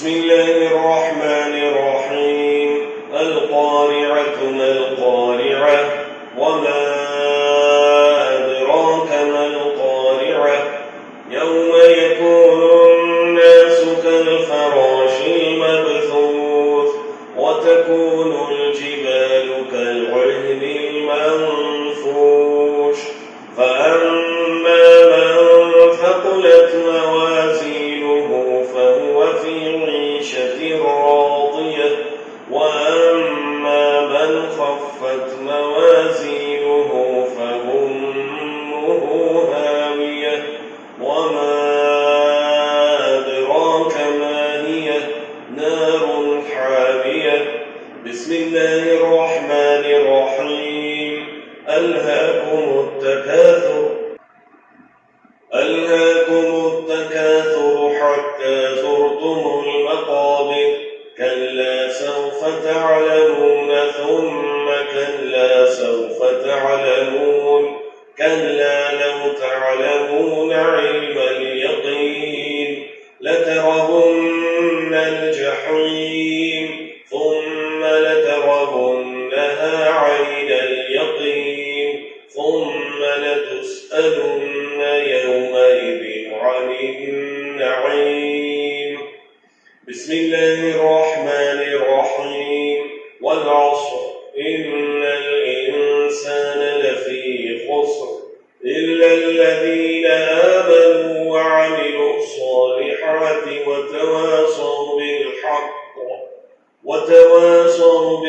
بسم الله الرحمن الرحيم. القارعة ما القارعة وما أدراك ما القارعة يوم يكون الناس كالفراش المبثوث وتكون الجبال كالعهن المنفوش فأما من ثقلت موازينه فهو في عيشة راضية وأما من خفت موازينه فأمه هاوية وما أدراك ما هي نار حامية. بسم الله الرحمن الرحيم. ألهاكم التكاثر حتى زرتم المقابر كلا سوف تعلمون ثم كلا سوف تعلمون كلا لو تعلمون علم اليقين لترون الجحيم ثم لترونها عين اليقين ثم لتسألن يومئذ عن النعيم. بسم الله الرحمن الرحيم. والعصر إن الإنسان لفي خسر إلا الذين آمنوا وعملوا الصالحات وتواصوا بالحق وتواصوا